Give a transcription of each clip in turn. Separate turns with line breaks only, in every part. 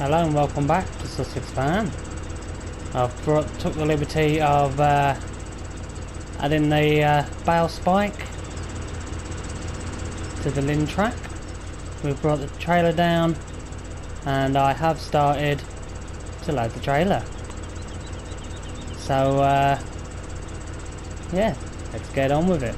Hello and welcome back to Sussex Van. I've took the liberty of adding the bale spike to the limb track. We've brought the trailer down and I have started to load the trailer. So yeah, let's get on with it.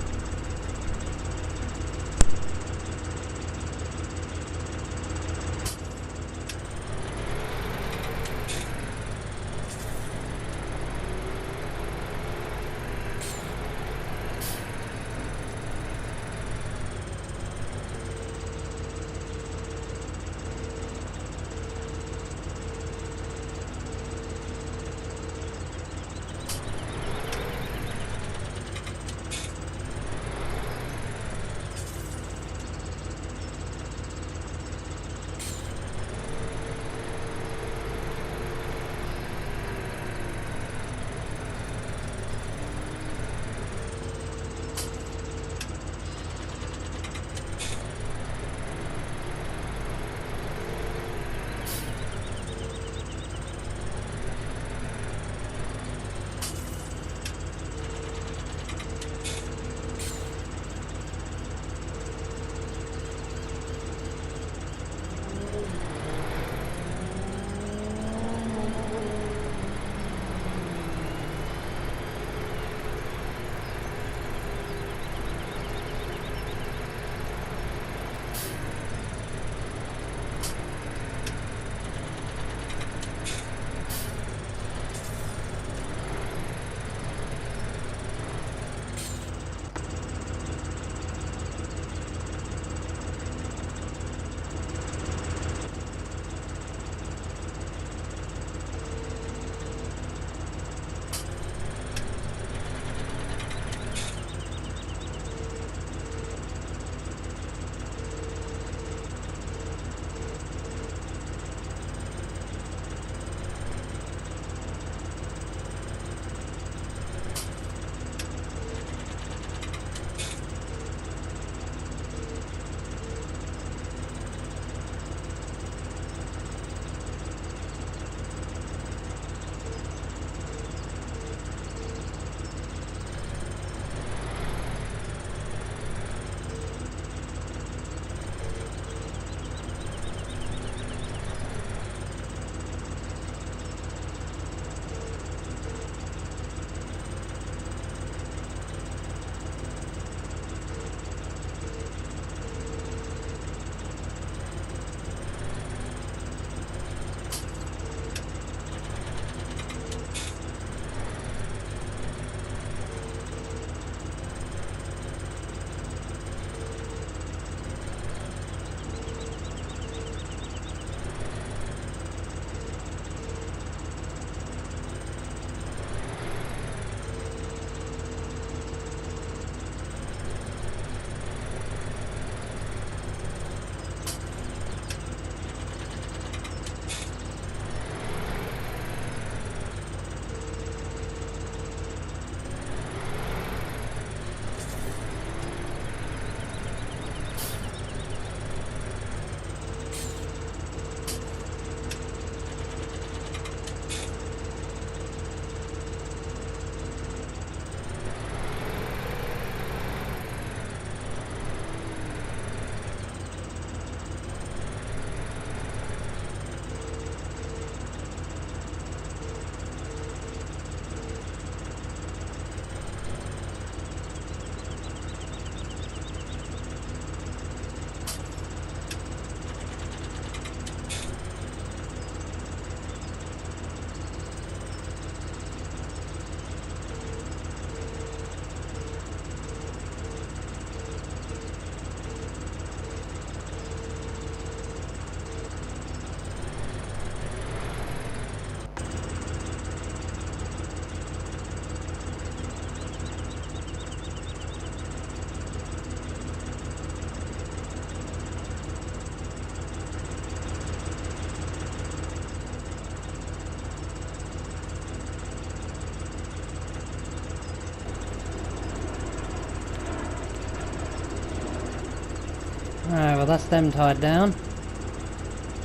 Alright, well that's them tied down.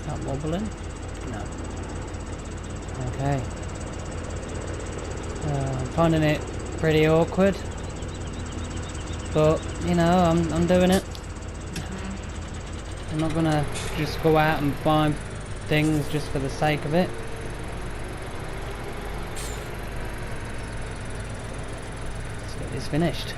Not wobbling. No. Okay. I'm finding it pretty awkward, but you know, I'm doing it. I'm not gonna just go out and buy things just for the sake of it. Let's get this finished.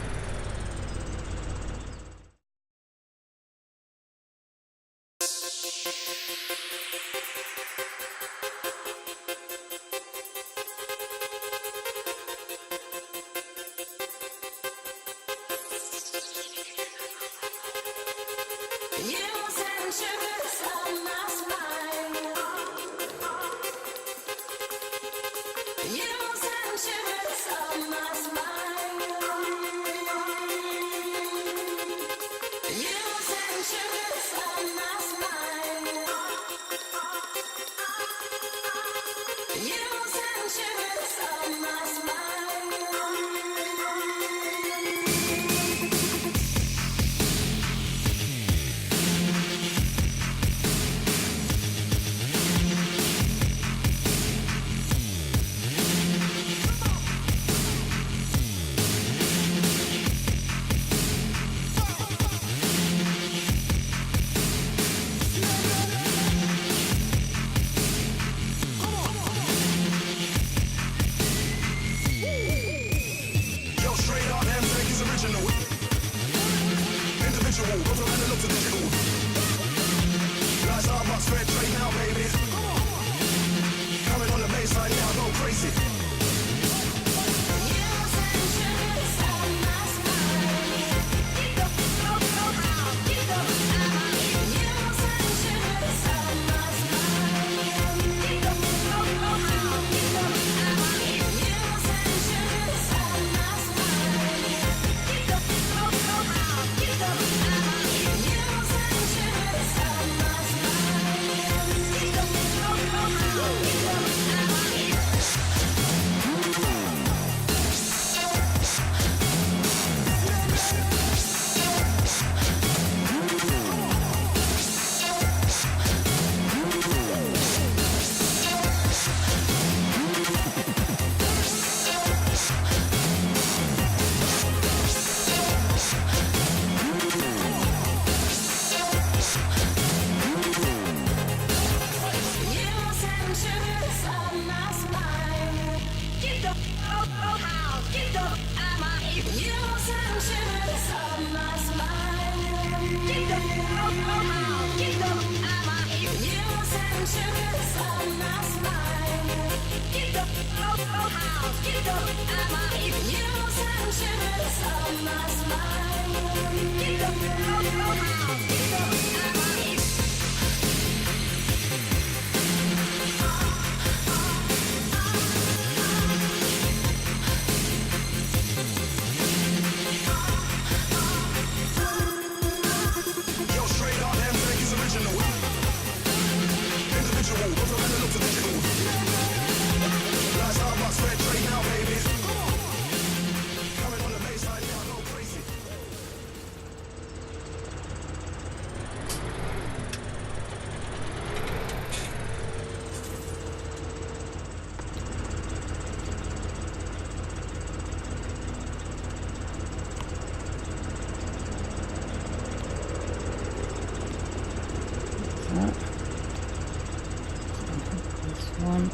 One.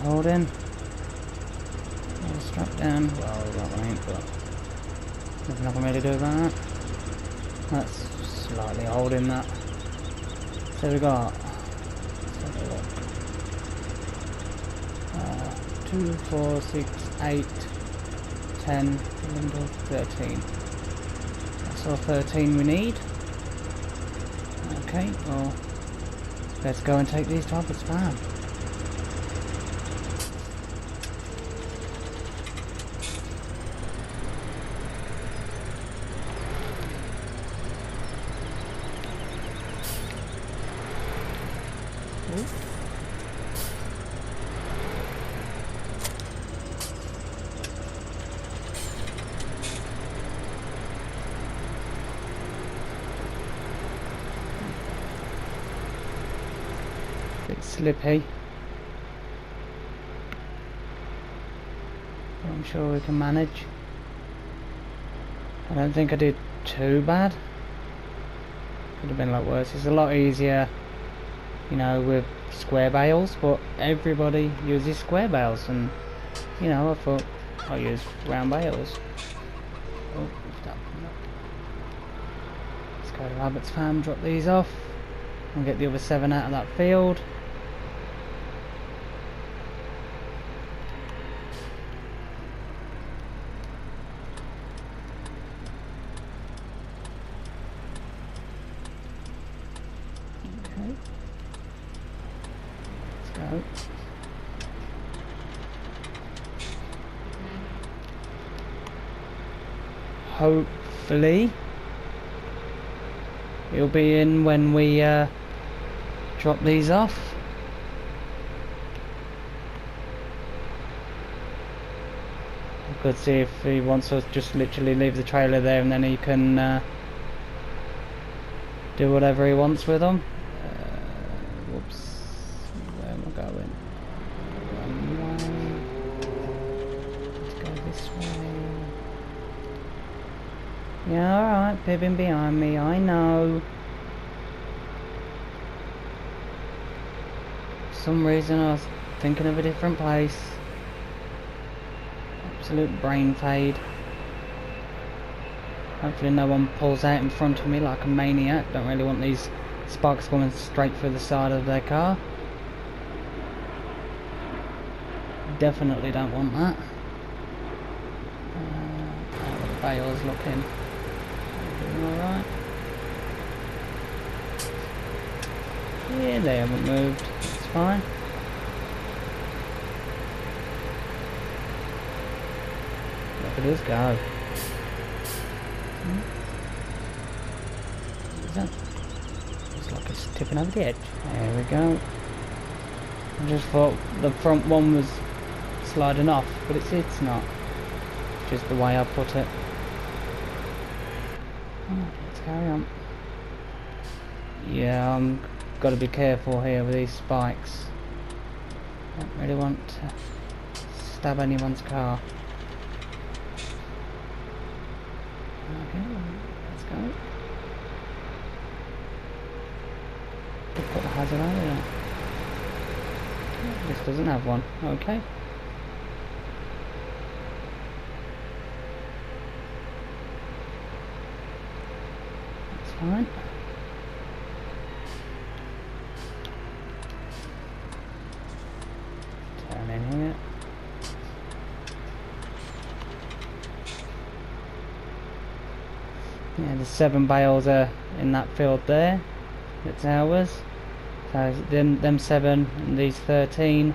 Hold in. Strap down. Well, that ain't, but there's nothing really to do about that. That's slightly holding that. So we got. Let's have a look. 2, 4, 6, 8, 10, 11, 12, 13. That's all 13 we need. Okay, well, let's go and take these to the spam. slippy. But I'm sure we can manage. I don't think I did too bad. Could have been a lot worse. It's a lot easier, you know, with square bales, but everybody uses square bales, and you know, I thought I'll use round bales. Oh, let's go to Abbott's farm, drop these off, and get the other 7 out of that field. Okay. Let's go. Hopefully he'll be in when we drop these off. I could see if he wants us just literally leave the trailer there and then he can do whatever he wants with them. Whoops, where am I going? One way. Let's go this way. Yeah, alright, Pippin behind me, I know. For some reason I was thinking of a different place. Absolute brain fade. Hopefully no one pulls out in front of me like a maniac. Don't really want these sparks coming straight through the side of their car. Definitely don't want that. How are the bales looking? Alright. Yeah, they haven't moved. It's fine. Look at us go. What is that? Looks like it's tipping over the edge. There we go. I just thought the front one was sliding off, but it's not. Just the way I put it. Let's carry on. Yeah, I'm got to be careful here with these spikes. Don't really want to stab anyone's car. Okay, let's go. Put the hazard over there. This doesn't have one. Okay. Fine. Turn in here. Yeah, the 7 bales are in that field there. It's ours. So them 7 and these 13.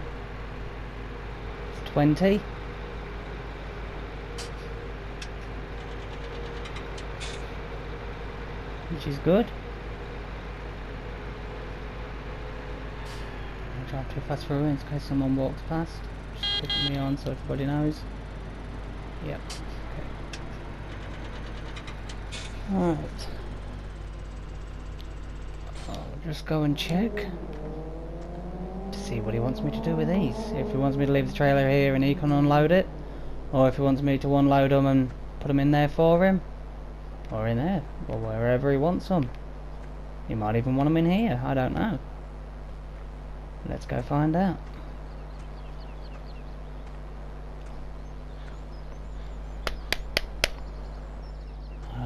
It's 20. Which is good. I'll drive too fast for in case someone walks past. Just putting me on so everybody knows. Yep. Okay. Alright. I'll just go and check to see what he wants me to do with these. If he wants me to leave the trailer here and he can unload it, or if he wants me to unload them and put them in there for him. Or in there, or wherever he wants them. He might even want them in here, I don't know. Let's go find out.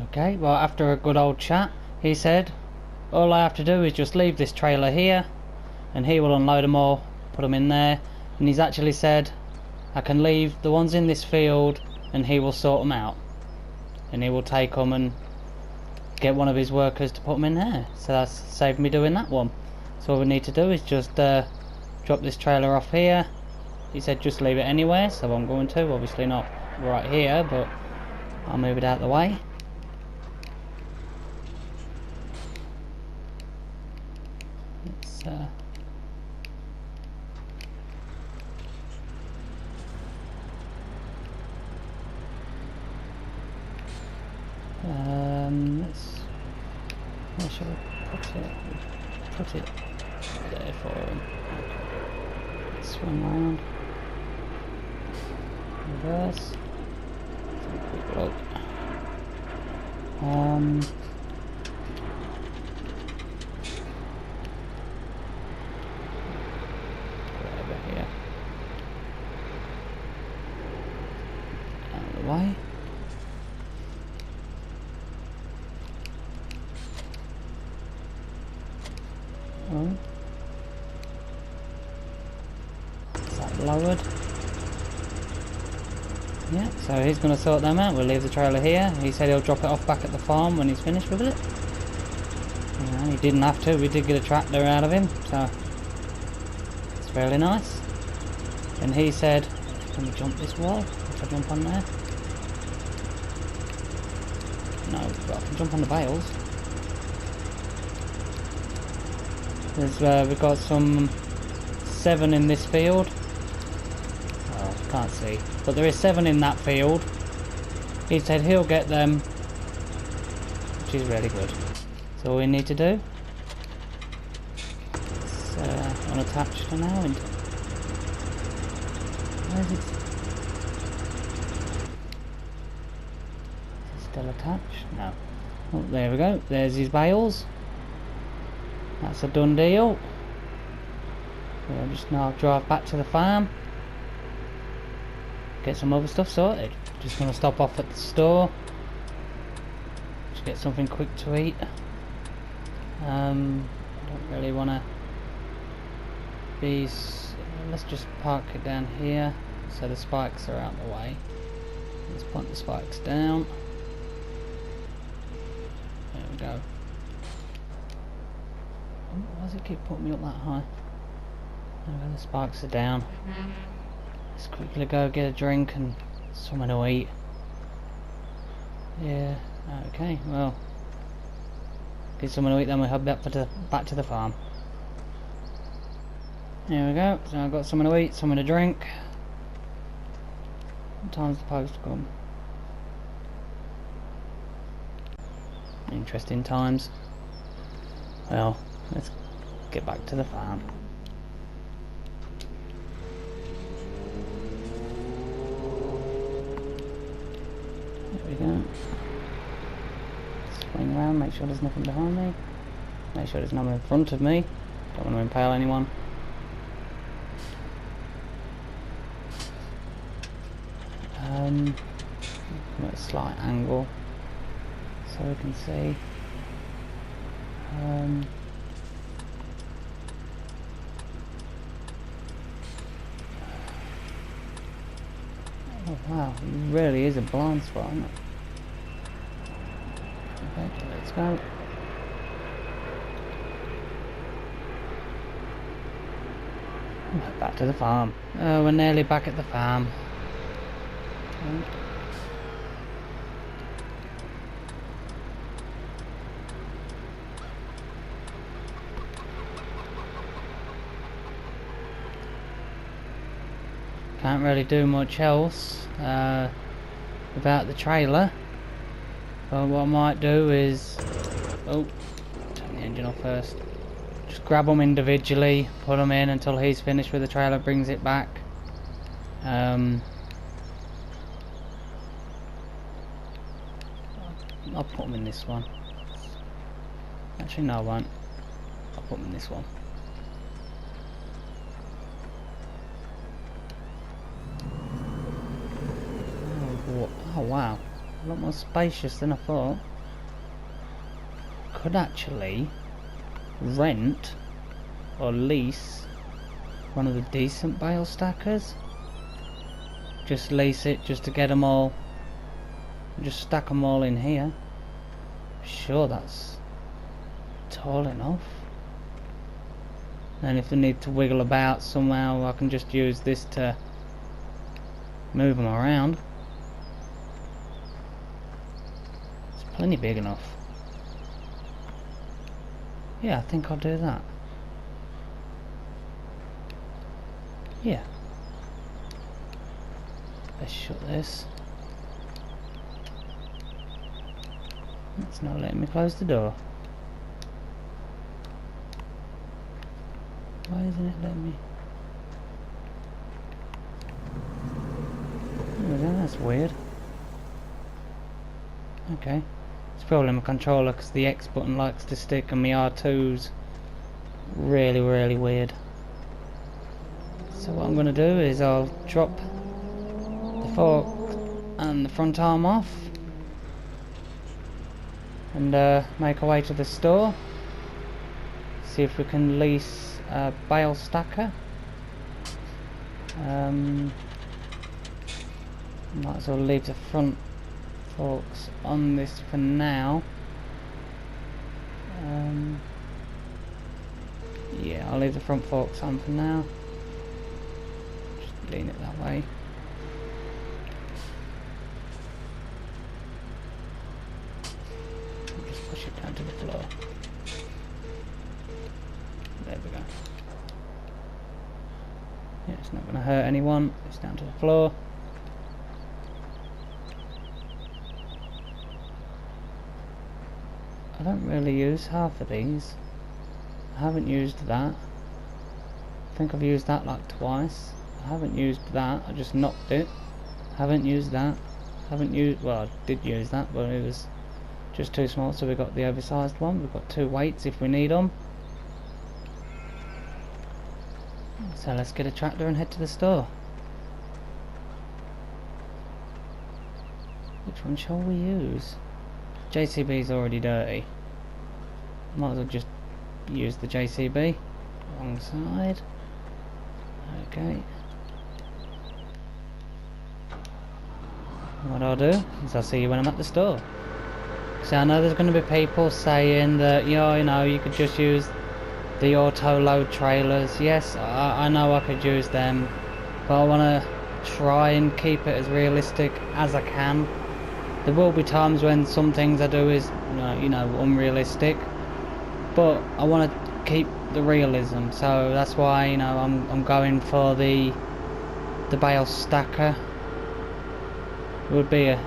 Okay, well after a good old chat, he said, all I have to do is just leave this trailer here, and he will unload them all, put them in there, and he's actually said, I can leave the ones in this field, and he will sort them out. And he will take them and get one of his workers to put them in there. So that's saved me doing that one. So all we need to do is just drop this trailer off here. He said just leave it anywhere, so I'm going to. Obviously not right here, but I'll move it out of the way. Let's where shall we put it? Put it there for him. Swing round. Reverse. Have a quick look. Over here. Out of the way. Oh. Is that lowered? Yeah, so he's going to sort them out. We'll leave the trailer here. He said he'll drop it off back at the farm when he's finished with it. You know, he didn't have to. We did get a tractor out of him, so it's fairly nice. And he said, can we jump this wall? If I jump on there? No, but I can jump on the bales. We've got some 7 in this field. Oh, can't see. But there is 7 in that field. He said he'll get them, which is really good. So all we need to do is unattach for now. And where is it? Is it still attached? No. Oh, there we go. There's his bales. That's a done deal. We'll just now drive back to the farm. Get some other stuff sorted. Just gonna stop off at the store. Just get something quick to eat. Don't really wanna be. Let's just park it down here so the spikes are out of the way. Let's point the spikes down. There we go. Why does it keep putting me up that high? There, the spikes are down. Let's quickly go get a drink and something to eat. Yeah, okay, well, get something to eat, then we'll head back to the farm. There we go, so I've got something to eat, something to drink. What time's the post come? Interesting times. Well, let's get back to the farm. There we go. Swing around, make sure there's nothing behind me. Make sure there's nothing in front of me. Don't want to impale anyone. At a slight angle so we can see. Oh wow, it really is a blind spot, isn't it? Okay, let's go. Back to the farm. We're nearly back at the farm. Can't really do much else without the trailer. But what I might do is, turn the engine off first. Just grab them individually, put them in until he's finished with the trailer, brings it back. I'll put them in this one. Actually, no, I won't. I'll put them in this one. Oh wow, a lot more spacious than I thought. Could actually rent or lease one of the decent bale stackers. Just lease it just to get them all. Just stack them all in here. Sure, that's tall enough. And if they need to wiggle about somehow, I can just use this to move them around. It's plenty big enough. Yeah, I think I'll do that. Yeah. Let's shut this. It's not letting me close the door. Why isn't it letting me? That's weird. Okay. It's probably my controller because the X button likes to stick and my R2's really, really weird. So what I'm going to do is I'll drop the fork and the front arm off and make our way to the store. See if we can lease a bale stacker. Might as well leave the front forks on this for now. Yeah, I'll leave the front forks on for now. Just lean it that way. Just push it down to the floor. There we go. Yeah, it's not going to hurt anyone. It's down to the floor. I don't really use half of these. I haven't used that. I think I've used that like twice. I haven't used that. I just knocked it. Haven't used that. Haven't used... well, I did use that, but it was just too small, so we got the oversized one. We've got 2 weights if we need them. So let's get a tractor and head to the store. Which one shall we use? JCB's already dirty. Might as well just use the JCB. Wrong side. Okay. What I'll do is I'll see you when I'm at the store. So I know there's going to be people saying that, you know, you could just use the auto load trailers. Yes, I know I could use them, but I want to try and keep it as realistic as I can. There will be times when some things I do is, you know, unrealistic, but I want to keep the realism. So that's why, you know, I'm going for the bale stacker. It would be a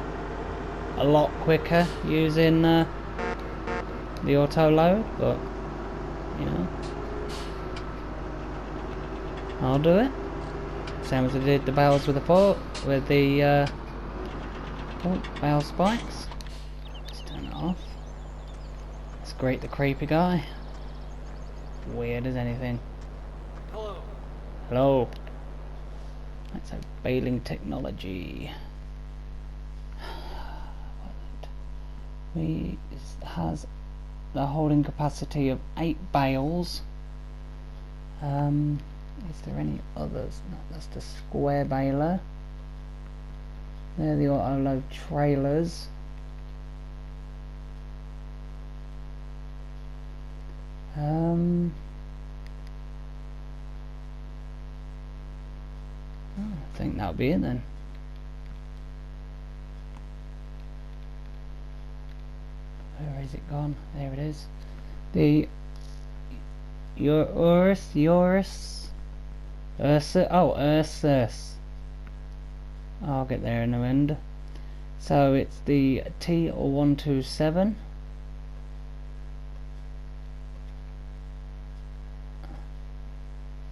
lot quicker using the auto load, but you know, I'll do it. Same as I did the bales with the fork, with the bale spikes. Let's turn it off. Let's grate the creepy guy. Weird as anything.
Hello.
Hello. Let's have baling technology. It has the holding capacity of 8 bales. Is there any others? No, that's the square baler. They're the auto load trailers. I think that'll be it then. Where is it gone? There it is. The Ursus. I'll get there in a minute. So it's the T127.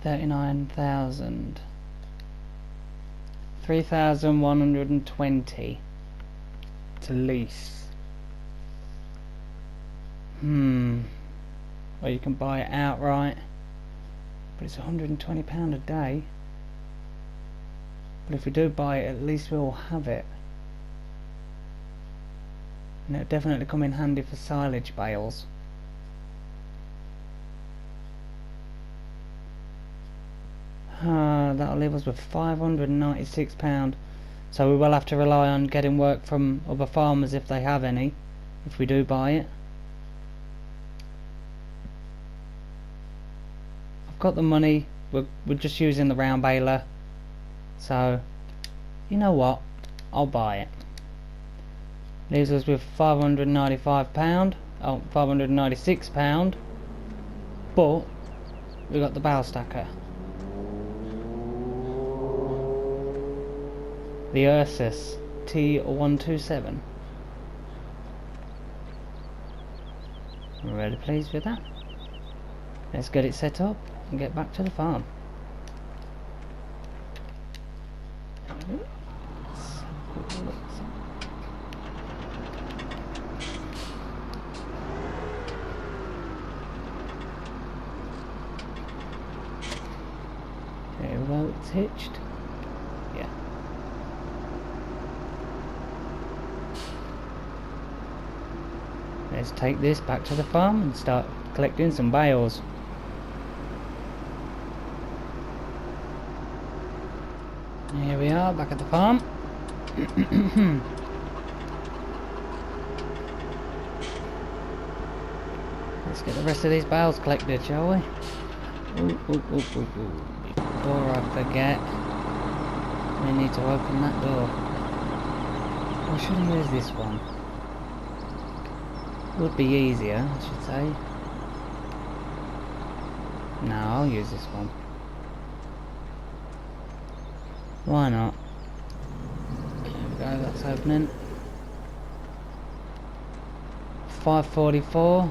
$39,000. 3,120 to lease. Well, you can buy it outright, but it's £120 a day. But if we do buy it, at least we'll have it, and it'll definitely come in handy for silage bales. That'll leave us with £596, so we will have to rely on getting work from other farmers if they have any, if we do buy it. I've got the money, we're just using the round baler, so you know what, I'll buy it. Leaves us with £595, oh, £596, but we got the bale stacker. The Ursus T127. I'm really pleased with that. Let's get it set up and get back to the farm. quick look. There we go, it's hitched. Yeah. Let's take this back to the farm and start collecting some bales. Here we are, back at the farm. Let's get the rest of these bales collected, shall we? Ooh. Before I forget, we need to open that door. Or should I use this one? Would be easier, I should say. No, I'll use this one. Why not? There we go, that's opening. 5:44.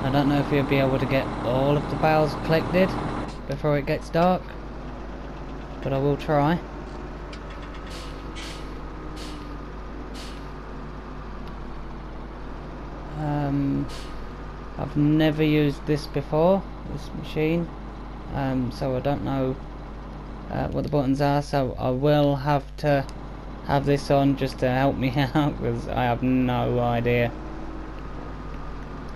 I don't know if we'll be able to get all of the bales collected before it gets dark, but I will try. I've never used this before, this machine, so I don't know what the buttons are, so I will have to have this on just to help me out, because I have no idea.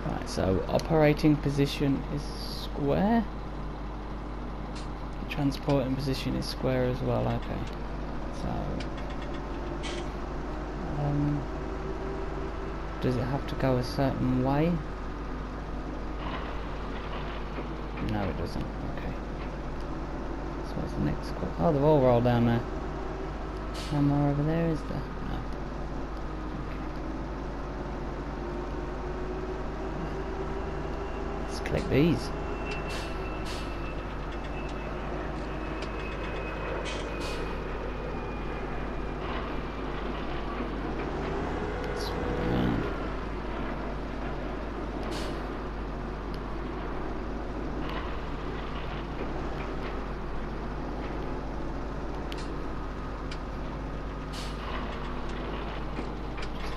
Right, so operating position is square, transporting position is square as well. Okay, so does it have to go a certain way? No, it doesn't. Okay. So what's the next one? Oh, they've all rolled down there. How more over there is there? No. Okay. Let's collect these.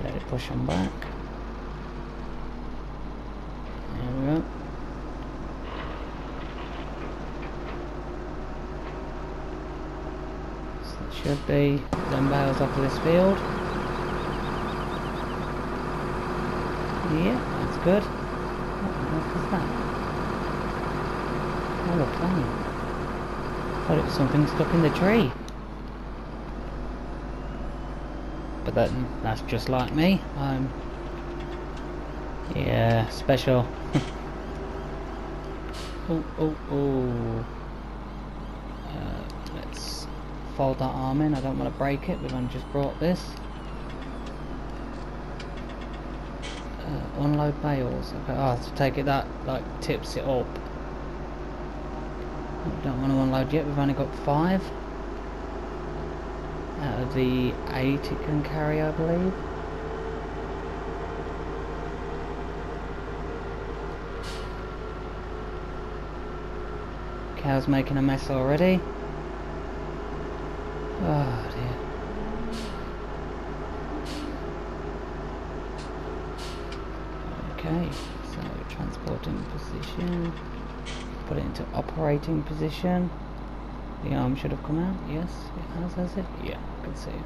Let it push them back. There we go. So it should be them bales off of this field. Yeah, that's good. What on earth is that? Oh, a plane. Thought it was something stuck in the tree. But that's just like me. Yeah, special. Oh. Let's fold that arm in. I don't want to break it. We've only just brought this. Unload bales. Okay. Oh, to take it that like tips it up. Don't want to unload yet. We've only got 5. Out of the 8 it can carry, I believe. Cow's making a mess already. Oh dear. Okay, so transporting position. Put it into operating position. The arm should have come out. Yes, it has it? Yeah, I can see it.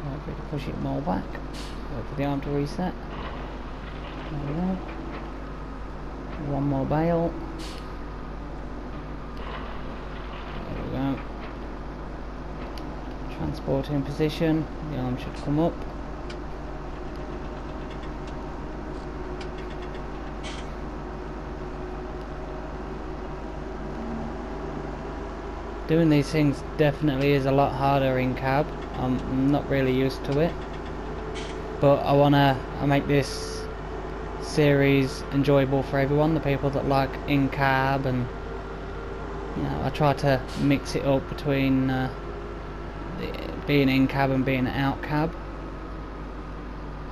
Might be able to push it more back. Wait for the arm to reset. There we go. One more bale. There we go. Transport in position. The arm should come up. Doing these things definitely is a lot harder in cab. I'm not really used to it, but I make this series enjoyable for everyone, the people that like in cab, and you know, I try to mix it up between being in cab and being out cab.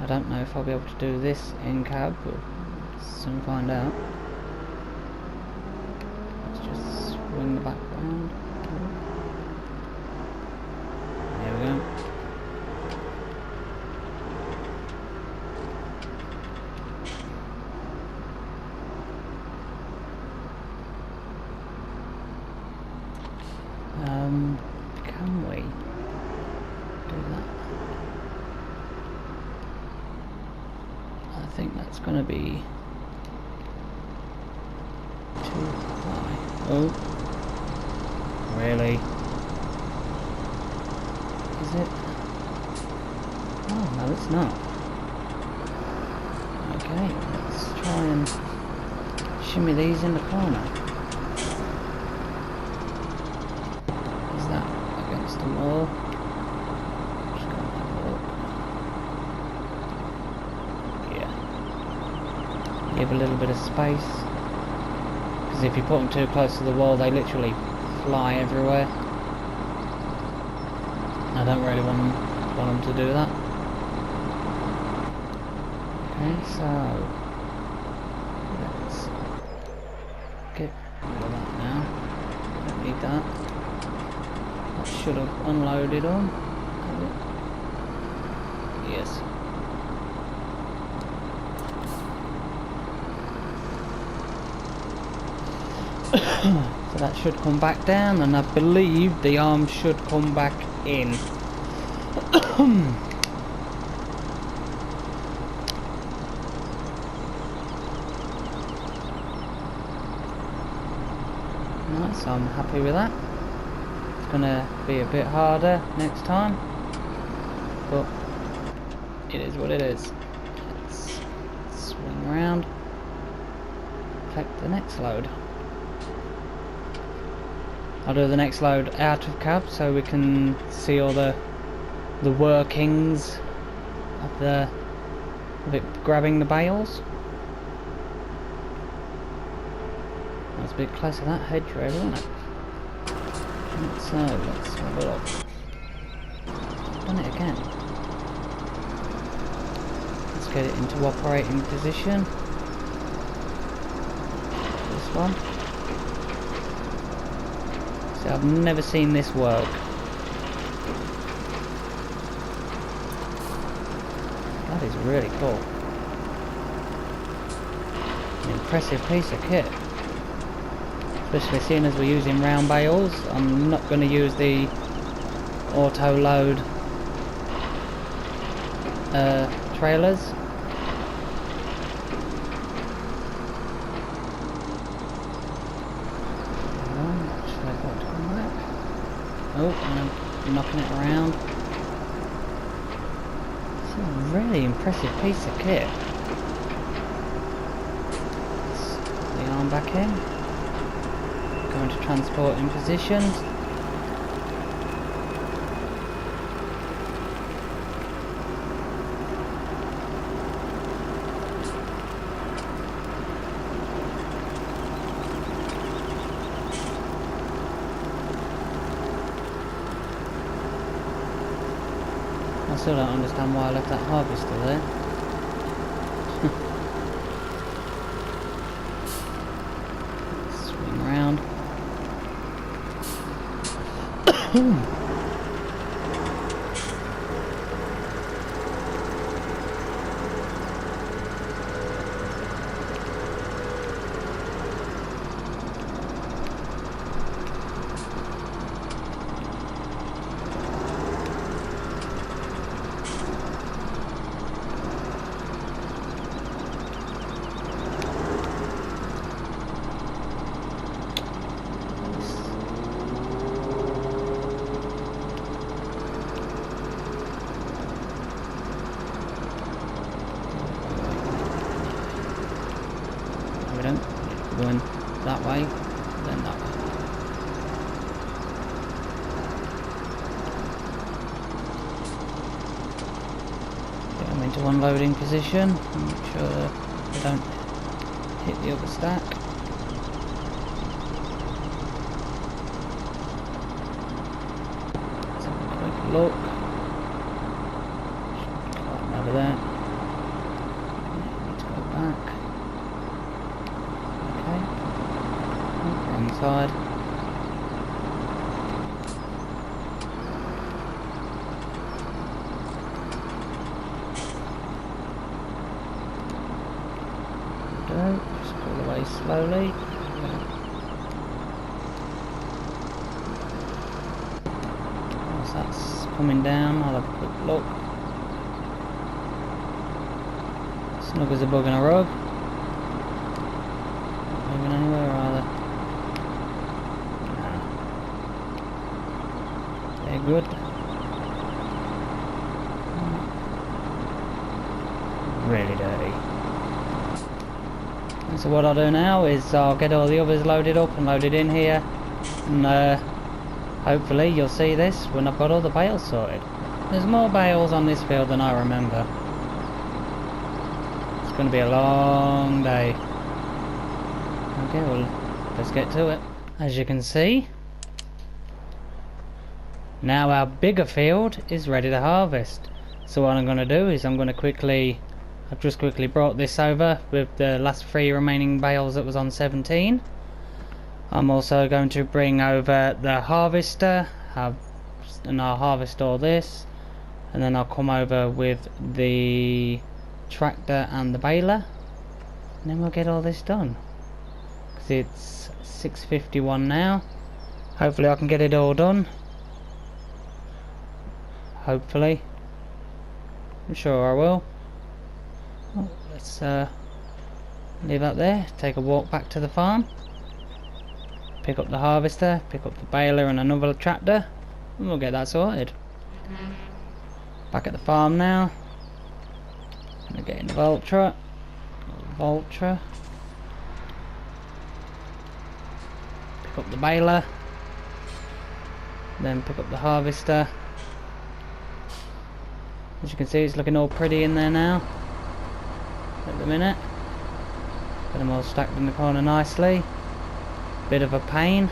I don't know if I'll be able to do this in cab, but we'll soon find out. swing the back round. There we go. Can we do that? I think that's going to be too high. Oh, really? Is it? Oh, no, it's not. Okay, let's try and shimmy these in the corner. Is that against the wall? Just gonna have a look. Yeah. Give a little bit of space. Because if you put them too close to the wall, they literally fly everywhere. I don't really want them to do that. Okay, so let's get rid of that now. Don't need that. That should have unloaded on. Yes. So that should come back down, and I believe the arm should come back in. Right, so I'm happy with that. It's gonna be a bit harder next time, but it is what it is. Let's swing around, collect the next load. I'll do the next load out of cab so we can see all the workings of it grabbing the bales. That's a bit close to that hedgerow, isn't it? So let's have a look. Done it again. Let's get it into operating position. This one. See, I've never seen this work. That is really cool. An impressive piece of kit. Especially seeing as we're using round bales. I'm not going to use the auto load trailers. Actually, I've got to come back. Oh, I'm knocking it around. It's a really impressive piece of kit. Let's put the arm back in. Going to transport in positions. I still don't understand why I left that harvester there. Swing around. Going that way, then that way. Get them into unloading position, and make sure they don't hit the other stack. Let's have a quick look. Climb over there. Need to go back. Wrong side. go. Just pull away slowly. As that's coming down, I'll have a quick look. Snug as a bug in a rug. Not moving anywhere, are they? No. They're good. Really dirty. And so what I'll do now is I'll get all the others loaded up and loaded in here, and hopefully you'll see this when I've got all the bales sorted. There's more bales on this field than I remember. It's going to be a long day. Okay, well, let's get to it. As you can see, now our bigger field is ready to harvest. So what I'm going to do is I've just quickly brought this over with the last 3 remaining bales that was on 17. I'm also going to bring over the harvester, and I'll harvest all this, and then I'll come over with the tractor and the baler, and then we'll get all this done. Because it's 6:51 now. Hopefully I can get it all done. Hopefully. I'm sure I will. Well, let's leave that there, take a walk back to the farm, pick up the harvester, pick up the baler and another tractor, and we'll get that sorted. Back at the farm now. Gonna get in the Vulture. Pick up the baler, then pick up the harvester. As you can see, it's looking all pretty in there now at the minute. Got them all stacked in the corner nicely. Bit of a pain,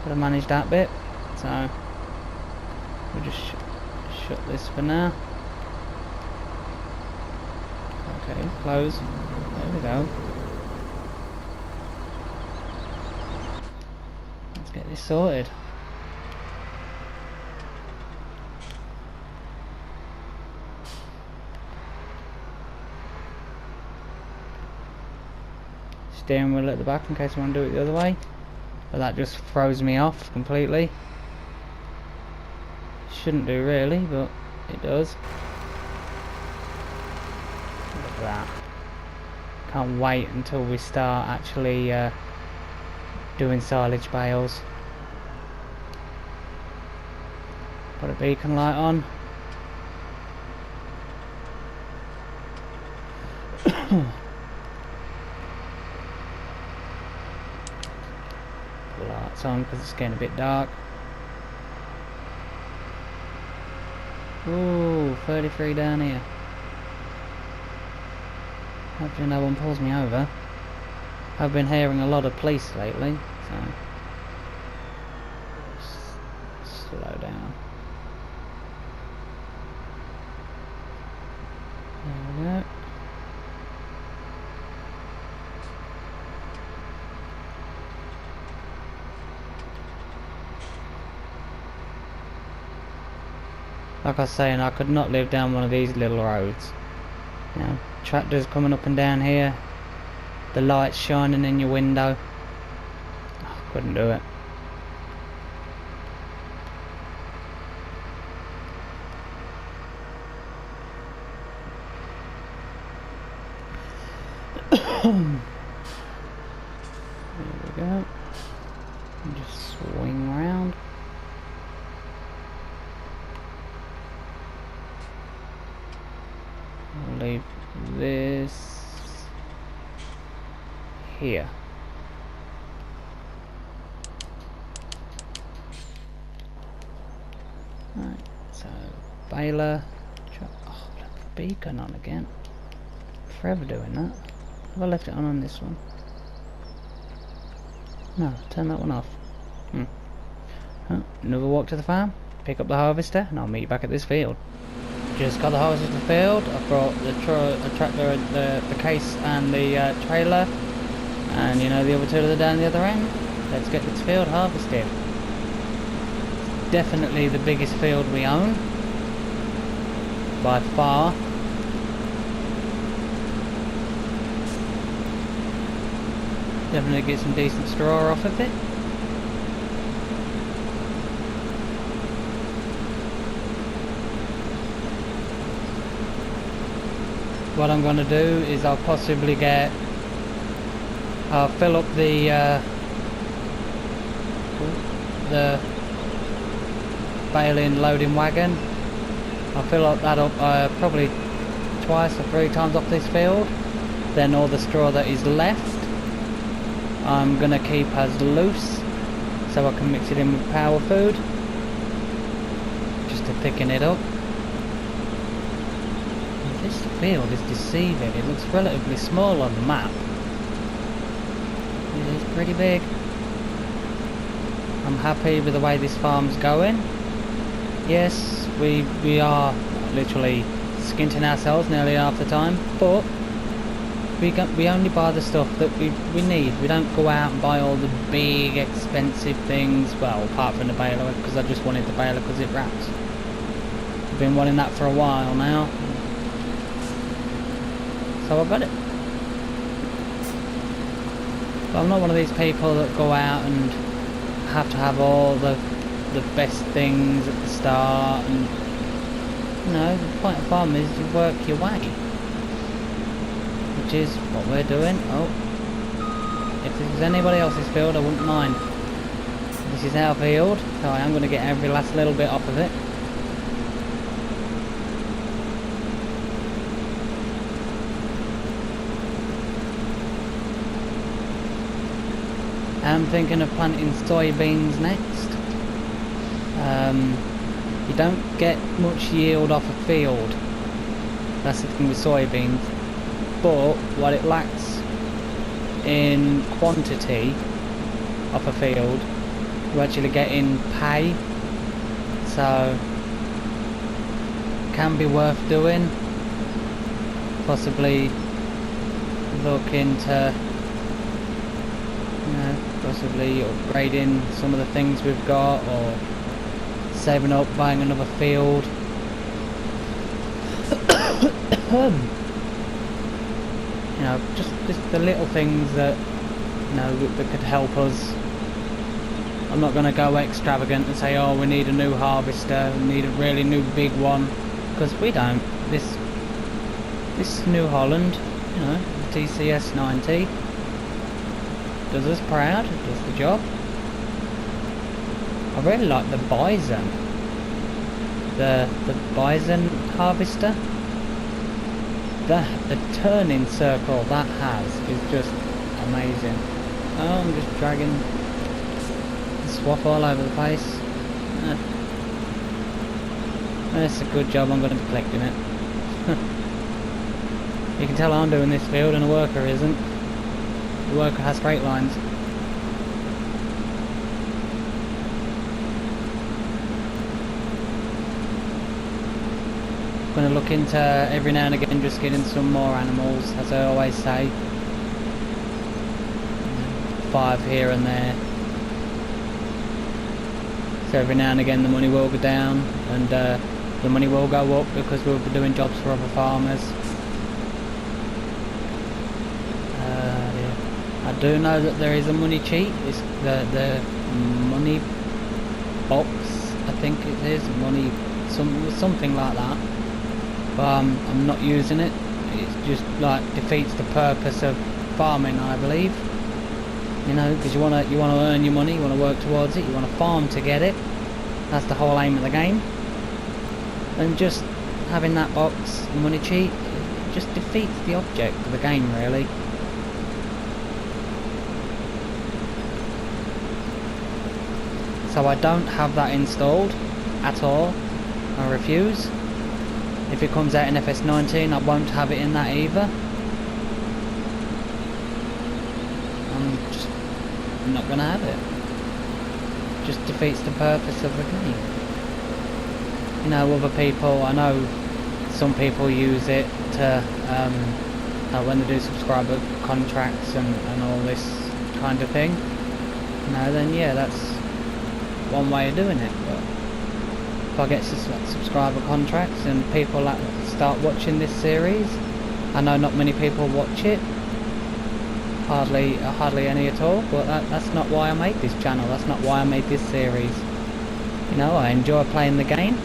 but I managed that bit, so we'll just shut this for now. Okay, close. There we go. Let's get this sorted. Steering wheel at the back in case I want to do it the other way, but that just throws me off completely. Shouldn't do really, but it does. Look at that. Can't wait until we start actually doing silage bales. Put a beacon light on. Lights on because it's getting a bit dark. Ooh, 33 down here. Hopefully no one pulls me over. I've been hearing a lot of police lately, so slow down. There we go. Like I was saying, I could not live down one of these little roads. You know, tractors coming up and down here, the lights shining in your window. Oh, couldn't do it. There we go. And just swing round. I'll leave this here. Right, so baler. Oh, left the beacon on again. Forever doing that. Have I left it on this one? No, turn that one off. Oh, another walk to the farm, pick up the harvester, and I'll meet you back at this field. Just got the harvester to the field. I've brought the tractor, the case and the trailer, and you know the other two are down the other end. Let's get this field harvested. Definitely the biggest field we own by far. Definitely get some decent straw off of it. What I'm going to do is I'll possibly I'll fill up the baling loading wagon. I'll fill up that up probably twice or 3 times off this field. Then all the straw that is left I'm going to keep as loose so I can mix it in with power food just to thicken it up. This field is deceiving. It looks relatively small on the map. It is pretty big. I'm happy with the way this farm's going. Yes, we are literally skinting ourselves nearly half the time, but we only buy the stuff that we need. We don't go out and buy all the big expensive things, well, apart from the baler, because I just wanted the baler because it wraps. I've been wanting that for a while now, so I got it. But I'm not one of these people that go out and have to have all the best things at the start, and you know, the point of farming is you work your way, which is what we're doing. Oh, if this was anybody else's field I wouldn't mind. This is our field, so I am going to get every last little bit off of it. I'm thinking of planting soybeans next. You don't get much yield off a field. That's the thing with soybeans. But what it lacks in quantity off a field, you actually get in pay. So can be worth doing. Possibly look into, you know, possibly upgrading some of the things we've got, or saving up, buying another field. You know, just the little things that, you know, that could help us. I'm not going to go extravagant and say, oh, we need a new harvester, we need a really new big one, because we don't. This New Holland, you know, TCS 90, does us proud, it does the job. I really like the bison, the bison harvester. The turning circle that has is just amazing. Oh, I'm just dragging the swath all over the place. That's a good job. I'm going to be collecting it. You can tell I'm doing this field and the worker isn't. The worker has straight lines. I'm going to look into every now and again just getting some more animals, as I always say. 5 here and there. So every now and again the money will go down, and the money will go up because we'll be doing jobs for other farmers. I do know that there is a money cheat. It's the money box, I think it is, money something like that. But I'm not using it. It just like defeats the purpose of farming, I believe. You know, because you want to earn your money, you want to work towards it, you want to farm to get it. That's the whole aim of the game. And just having that box, money cheat, it just defeats the object of the game, really. So I don't have that installed at all. I refuse. If it comes out in FS19, I won't have it in that either. I'm not going to have it. It just defeats the purpose of the game. You know, other people, I know some people use it to, when they do subscriber contracts and all this kind of thing. You know, then yeah, that's one way of doing it. But if I get subscriber contracts and people start watching this series, I know not many people watch it, hardly any at all. But that's not why I make this channel. That's not why I made this series. You know, I enjoy playing the game.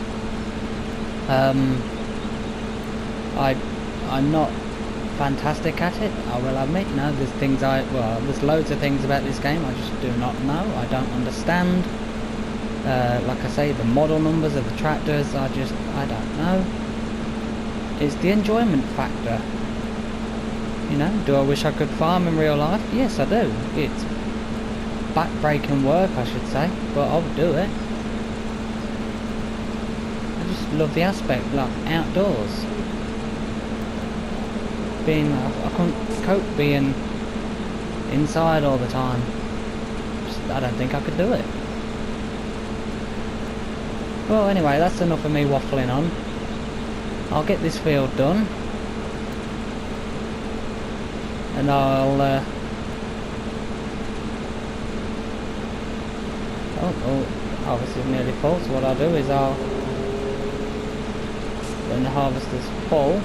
I'm not fantastic at it, I will admit. You know, there's loads of things about this game I just do not know. I don't understand. Like I say, the model numbers of the tractors, I don't know. It's the enjoyment factor. You know, do I wish I could farm in real life? Yes, I do. It's back-breaking work, I should say, but I'll do it. I just love the aspect, like outdoors. I couldn't cope being inside all the time. I don't think I could do it. Well, anyway, that's enough of me waffling on. I'll get this field done, and I'll harvest is nearly full, so what I'll do is when the harvester's full,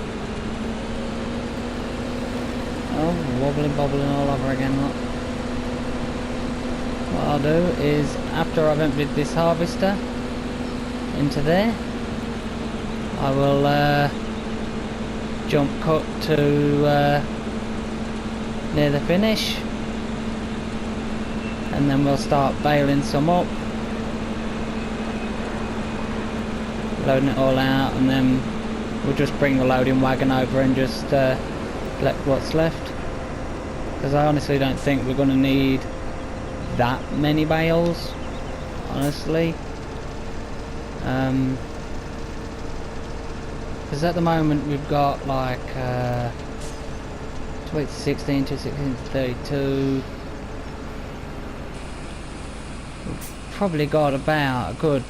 wobbling bobbling all over again. Look. What I'll do is, after I've emptied this harvester into there, I will jump cut to near the finish, and then we'll start baling some up, loading it all out, and then we'll just bring the loading wagon over and just collect what's left, because I honestly don't think we're going to need that many bales, honestly. Because at the moment we've got like 16 to 32. We've probably got about a good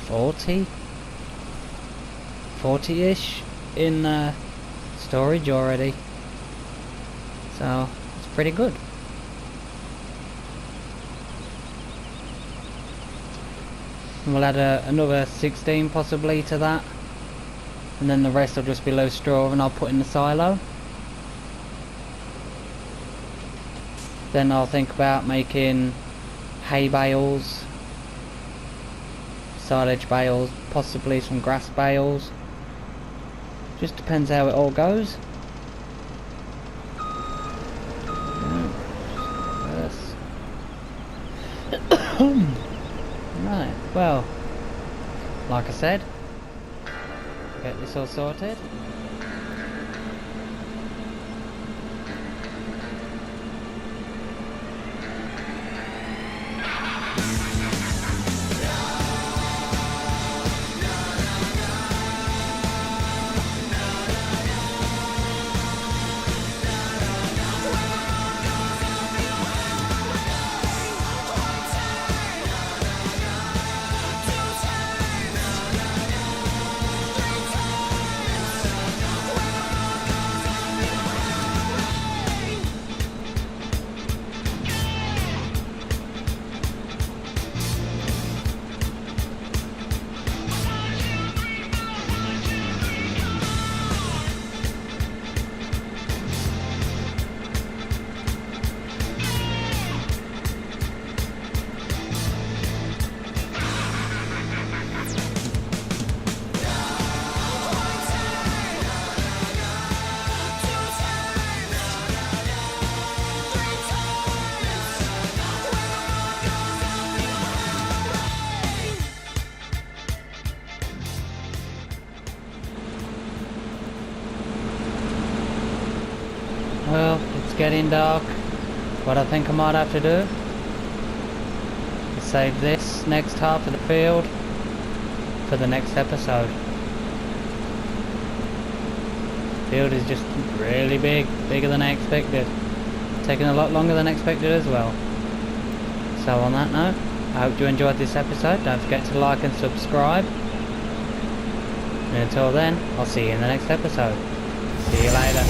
40-ish in storage already, so it's pretty good. And we'll add another 16 possibly to that, and then the rest will just be loose straw, and I'll put in the silo. Then I'll think about making hay bales, silage bales, possibly some grass bales. Just depends how it all goes. Right, well, like I said, get this all sorted. Well, it's getting dark. What I think I might have to do is save this next half of the field for the next episode. The field is just really big, bigger than I expected. Taking a lot longer than expected as well. So on that note, I hope you enjoyed this episode. Don't forget to like and subscribe. And until then, I'll see you in the next episode. See you later.